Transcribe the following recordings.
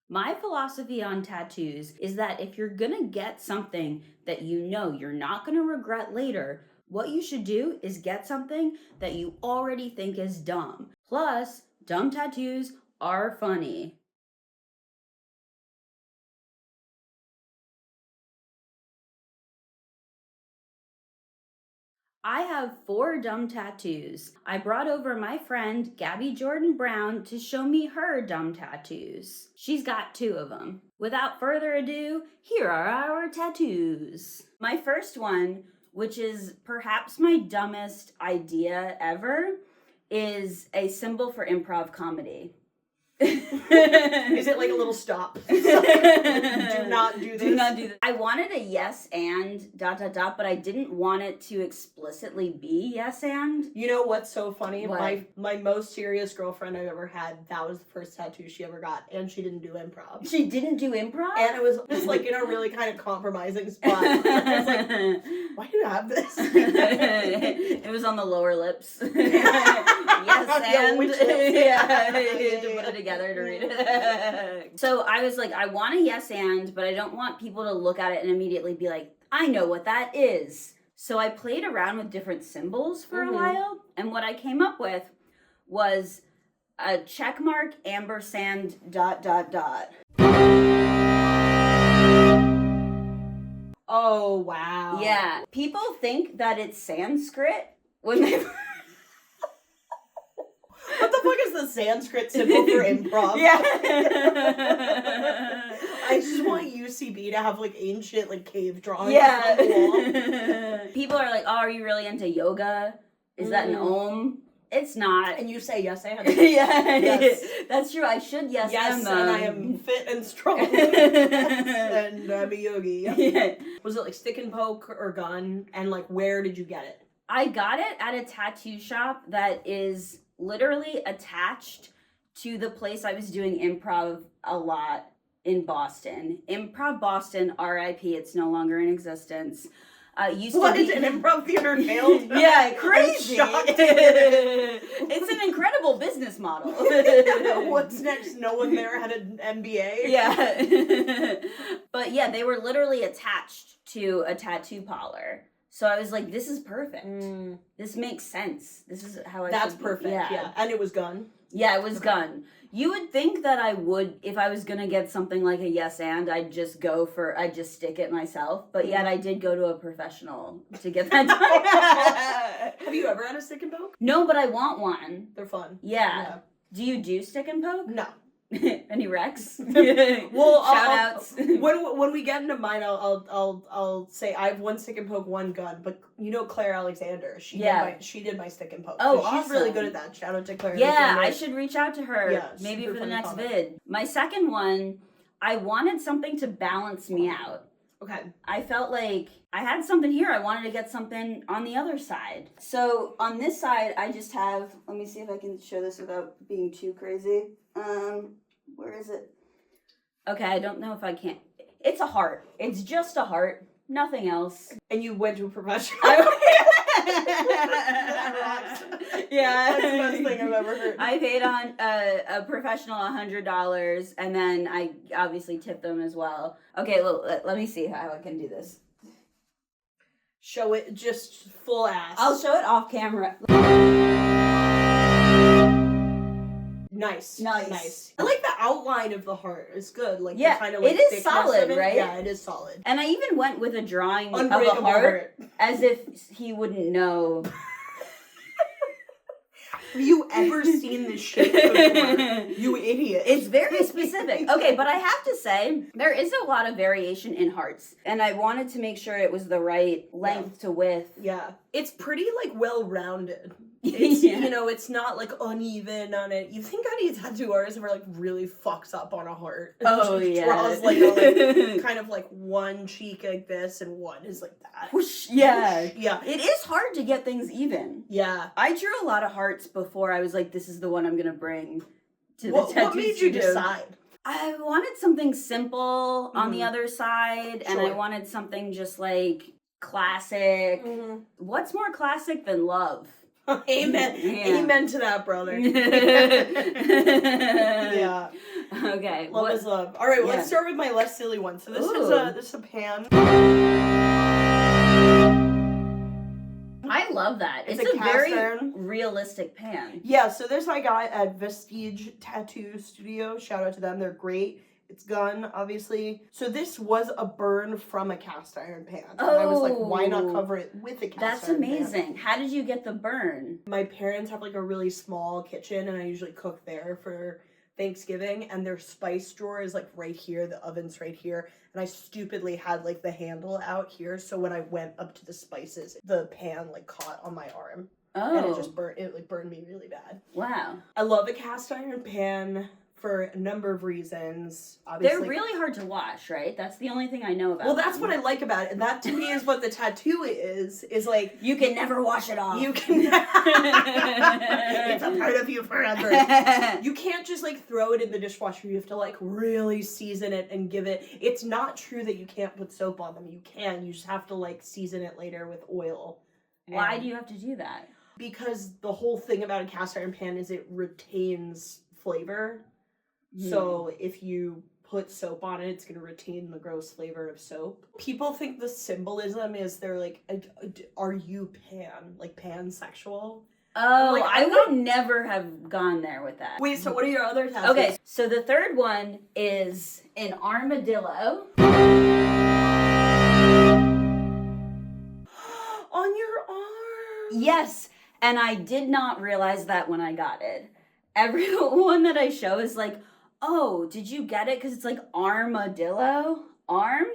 My philosophy on tattoos is that if you're gonna get something that you know you're not gonna regret later, what you should do is get something that you already think is dumb. Plus, dumb tattoos are funny. I have 4 dumb tattoos. I brought over my friend Gabby Jordan Brown to show me her dumb tattoos. She's got 2 of them. Without further ado, here are our tattoos. My first one, which is perhaps my dumbest idea ever, is a symbol for improv comedy. Is it like a little stop? Do not do this. Do not do this. I wanted a yes and ... but I didn't want it to explicitly be yes and. You know what's so funny? What? My most serious girlfriend I've ever had, that was the first tattoo she ever got, and she didn't do improv. She didn't do improv? And it was just like in a really kind of compromising spot. I was like, why do you have this? It was on the lower lips. Yes and. Which lips? Yeah, you had to put it together to read it. So I was like, I want a yes and, but I don't want people to look at it and immediately be like, I know what that is. So I played around with different symbols for a while, and what I came up with was a check mark, ampersand, ... Oh, wow. Yeah. People think that it's Sanskrit when they... What the fuck is the Sanskrit symbol for improv? Yeah. I just want UCB to have like ancient like cave drawings Yeah. on the wall. People are like, oh, are you really into yoga? Is that an om? It's not. And you say yes and. Yeah, Yes. That's true. I should yes, Yes, and I am fit and strong. And I'm a yogi. Yeah. Was it like stick and poke or gun? And like where did you get it? I got it at a tattoo shop that is literally attached to the place I was doing improv a lot in Boston. Improv Boston, RIP, it's no longer in existence. Used What to is be... an improv theater failed? Yeah, crazy. I'm shocked. It's an incredible business model. What's next? No one there had an MBA? Yeah. But yeah, they were literally attached to a tattoo parlor. So I was like, this is perfect. This makes sense. This is how I That's should perfect, be. yeah. And it was gun? Yeah, it was gun. You would think that I would, if I was going to get something like a yes and, I'd just stick it myself. But yet I did go to a professional to get that done. Have you ever had a stick and poke? No, but I want one. They're fun. Yeah. Do you do stick and poke? No. Any Rex? Well, shout outs. When we get into mine, I'll say I have one stick and poke, one gun. But you know Claire Alexander, she did my stick and poke. Oh, so awesome. She's really good at that. Shout out to Claire. Yeah, Alexander. I should reach out to her. Yeah, maybe super for the funny next comment. vid. My second one, I wanted something to balance me out. Okay. I felt like I had something here. I wanted to get something on the other side. So on this side, I just have, let me see if I can show this without being too crazy. Where is it? Okay, I don't know if I can. It's a heart. It's just a heart. Nothing else. And you went to a professional. Yeah. That's the best thing I've ever heard. I paid on a professional $100, and then I obviously tipped them as well. Okay, well, let me see how I can do this. Show it just full ass. I'll show it off camera. Nice. Nice. I like the outline of the heart. It's good. Like Yeah, the kind of like it is thickness solid, of it. right? Yeah, it is solid. And I even went with a drawing of a Unbreakable heart as if he wouldn't know. Have you ever seen this shit before? You idiot. It's very specific. Okay, but I have to say, there is a lot of variation in hearts. And I wanted to make sure it was the right length to width. Yeah. It's pretty, like, well-rounded. It's, you know, it's not, like, uneven on it. You think any tattoo artists are, like, really fucks up on a heart. Oh, Just yeah. draws, like, a, kind of, like, one cheek like this and one is like that. Whoosh, yeah. Yeah. It is hard to get things even. Yeah. I drew a lot of hearts before I was like, this is the one I'm going to bring to the tattoo What made you studio. decide? I wanted something simple on the other side, and I wanted something just, like, classic. What's more classic than love? Amen. Yeah. Amen to that, brother. Yeah. Okay. Love is love. All right, well, Yeah. let's start with my less silly one. So this is a pan. I love that. It's It's a a cast very iron. realistic pan. Yeah, so there's my guy at Vestige Tattoo Studio. Shout out to them. They're great. It's gun, obviously. So this was a burn from a cast iron pan. And I was like, why not cover it with a cast That's iron amazing. pan? How did you get the burn? My parents have like a really small kitchen, and I usually cook there for Thanksgiving, and their spice drawer is like right here, the oven's right here, and I stupidly had like the handle out here, so when I went up to the spices, the pan like caught on my arm. Oh. And it just burned me really bad. Wow. I love a cast iron pan for a number of reasons. Obviously, They're really hard to wash, right? That's the only thing I know about well, that's them. what I like about it. And that to me is what the tattoo is like, You can never wash it off. you can it's a part of you forever. You can't just like throw it in the dishwasher. You have to like really season it and give it. It's not true that you can't put soap on them. You can. You just have to like season it later with oil. Why do you have to do that? Because the whole thing about a cast iron pan is it retains flavor. So if you put soap on it, it's going to retain the gross flavor of soap. People think the symbolism is they're like, are you pan? Like pansexual? Oh, like, I would never have gone there with that. Wait, so what are your other tattoos? Okay, so the third one is an armadillo. On your arm? Yes, and I did not realize that when I got it. Everyone that I show is like, oh, did you get it? Because it's like armadillo? Arm?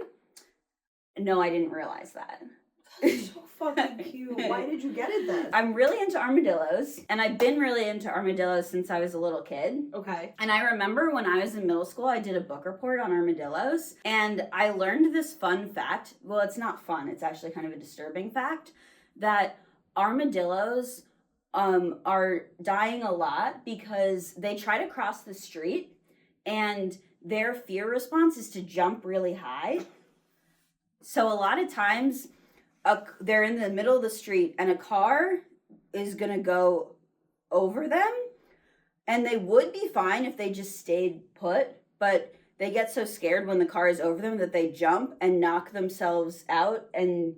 No, I didn't realize that. That's so fucking cute. Why did you get it then? I'm really into armadillos, and I've been really into armadillos since I was a little kid. Okay. And I remember when I was in middle school, I did a book report on armadillos, and I learned this fun fact. Well, it's not fun. It's actually kind of a disturbing fact that armadillos are dying a lot because they try to cross the street and their fear response is to jump really high. So a lot of times they're in the middle of the street and a car is going to go over them, and they would be fine if they just stayed put, but they get so scared when the car is over them that they jump and knock themselves out and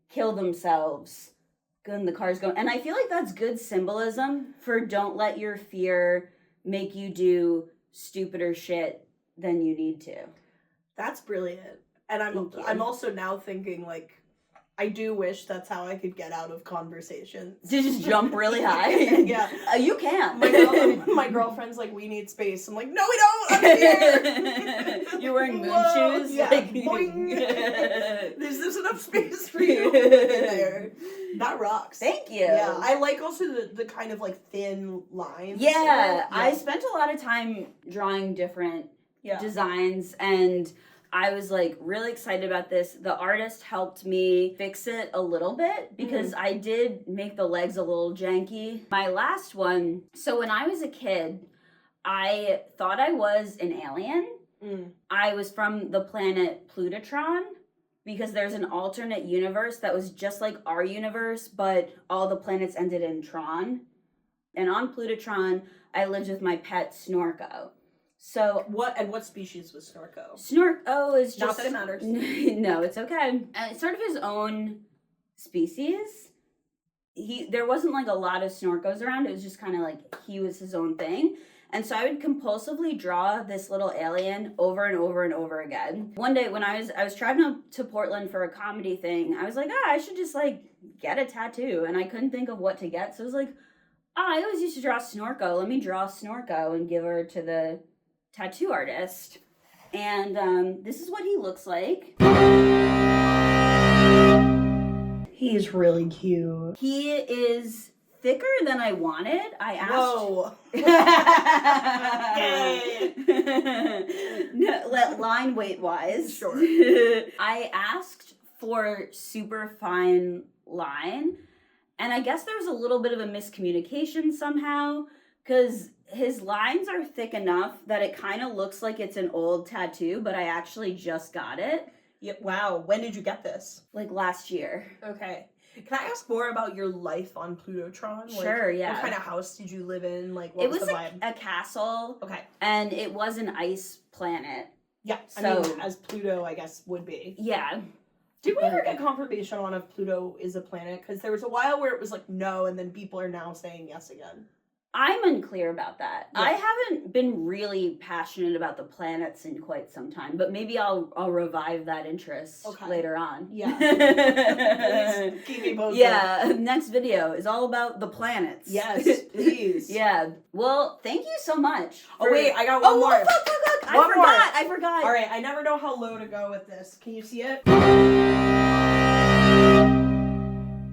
kill themselves when the car's going. And I feel like that's good symbolism for don't let your fear make you do stupider shit than you need to. That's brilliant. And I'm also now thinking like, I do wish that's how I could get out of conversations. To just jump really high? Yeah. You can. My girlfriend's like, we need space. I'm like, no, we don't. I'm here. You're wearing moon shoes? Yeah. Like, boing. There's enough space for you in there. That rocks. Thank you. Yeah. I like also the kind of like thin lines. Yeah. I spent a lot of time drawing different designs, and I was like really excited about this. The artist helped me fix it a little bit because I did make the legs a little janky. My last one, so when I was a kid, I thought I was an alien. I was from the planet Plutotron because there's an alternate universe that was just like our universe, but all the planets ended in Tron. And on Plutotron, I lived with my pet Snorko. So what species was Snorko? Snorko is just... Not that it matters. No, it's okay. It's sort of his own species. There wasn't like a lot of Snorkos around. It was just kind of like he was his own thing. And so I would compulsively draw this little alien over and over and over again. One day when I was traveling up to Portland for a comedy thing, I was like, I should just like get a tattoo. And I couldn't think of what to get. So I was like, I always used to draw Snorko. Let me draw Snorko and give her to the tattoo artist. And this is what he looks like. He's really cute. He is thicker than I wanted. I asked. Whoa. No, line weight wise. Sure. I asked for super fine line, and I guess there was a little bit of a miscommunication somehow, because his lines are thick enough that it kind of looks like it's an old tattoo, but I actually just got it. Yeah, wow. When did you get this? Like last year. Okay. Can I ask more about your life on Plutotron? Sure, yeah. What kind of house did you live in? Like, what It was was the vibe? a castle. Okay. And it was an ice planet. Yeah, So, I mean, as Pluto, I guess, would be. Yeah. Did we ever get confirmation on if Pluto is a planet? Because there was a while where it was like no, and then people are now saying yes again. I'm unclear about that. Yeah. I haven't been really passionate about the planets in quite some time, but maybe I'll revive that interest later on. Yeah. Please keep me posted. Yeah, next video is all about the planets. Yes, please. Yeah. Well, thank you so much. Oh wait, I got one more. Look, I forgot. All right, I never know how low to go with this. Can you see it?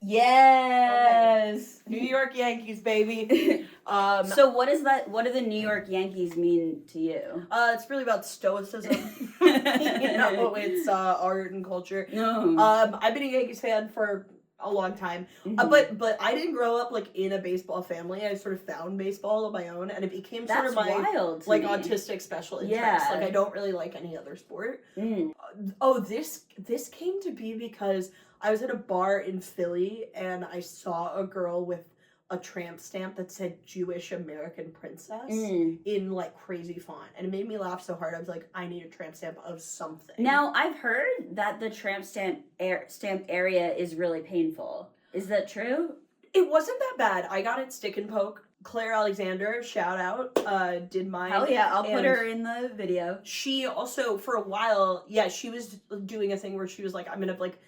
Yes. Okay. New York Yankees, baby. So what is that? What do the New York Yankees mean to you? It's really about stoicism. It's art and culture. No. I've been a Yankees fan for a long time, but I didn't grow up like in a baseball family. I sort of found baseball on my own, and it became sort of my wild like autistic special interest. Yeah. Like I don't really like any other sport. This came to be because I was at a bar in Philly and I saw a girl with a tramp stamp that said Jewish American Princess in like crazy font. And it made me laugh so hard. I was like, I need a tramp stamp of something. Now, I've heard that the tramp stamp area is really painful. Is that true? It wasn't that bad. I got it stick and poke. Claire Alexander, shout out, did mine. Hell yeah, I'll put her in the video. She also, for a while, she was doing a thing where she was like, I'm gonna like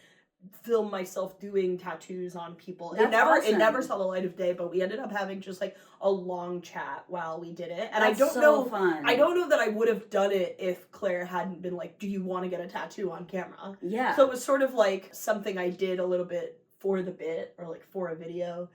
film myself doing tattoos on people. That's awesome. It never saw the light of day, but we ended up having just like a long chat while we did it. And That's I don't fun. I don't know that I would have done it if Claire hadn't been like, do you want to get a tattoo on camera? Yeah. So it was sort of like something I did a little bit for the bit or like for a video.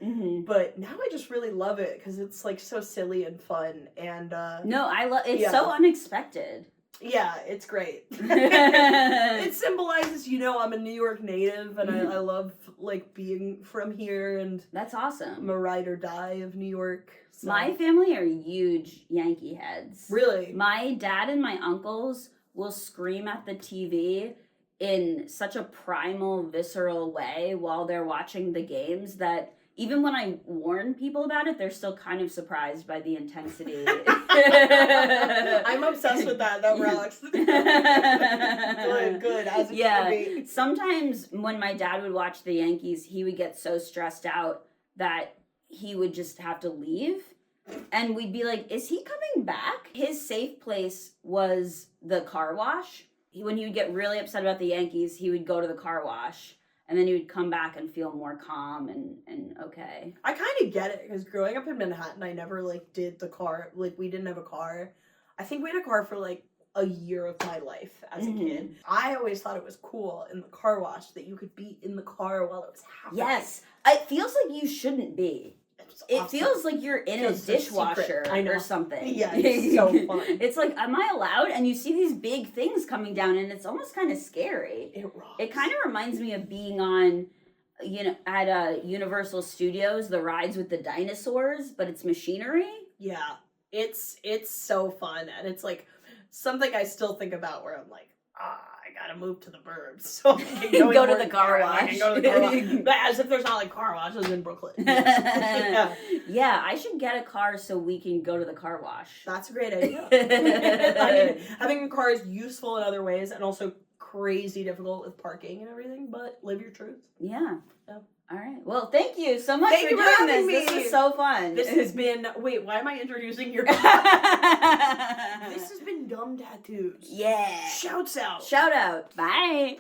But now I just really love it because it's like so silly and fun. And no, I love it's so unexpected. Yeah, it's great. It symbolizes, I'm a New York native and I love like being from here, and that's awesome. I'm a ride or die of New York. So. My family are huge Yankee heads. Really? My dad and my uncles will scream at the TV in such a primal, visceral way while they're watching the games that even when I warn people about it, they're still kind of surprised by the intensity. I'm obsessed with that. That rocks. Good, as it should be. Sometimes when my dad would watch the Yankees, he would get so stressed out that he would just have to leave. And we'd be like, is he coming back? His safe place was the car wash. When he would get really upset about the Yankees, he would go to the car wash. And then he would come back and feel more calm and okay. I kind of get it, because growing up in Manhattan, I never, did the car. We didn't have a car. I think we had a car for, a year of my life as a kid. I always thought it was cool in the car wash that you could be in the car while it was happening. Yes. It feels like you shouldn't be. It awesome. Feels like you're in a dishwasher or something. Yeah, it's so fun. It's like, am I allowed? And you see these big things coming down, and it's almost kind of scary. It rocks. It kind of reminds me of being on, at Universal Studios, the rides with the dinosaurs, but it's machinery. Yeah, it's so fun, and it's something I still think about where I'm like, I gotta move to the burbs so I can go to the car wash. But as if there's not car washes in Brooklyn. Yeah. Yeah, I should get a car so we can go to the car wash. That's a great idea. I mean, having a car is useful in other ways and also crazy difficult with parking and everything, but live your truth. Yeah. All right. Well, thank you so much for doing this. Me. This was so fun. This has been... Wait, why am I introducing your... This has been Dumb Tattoos. Yeah. Shouts out. Shout out. Bye.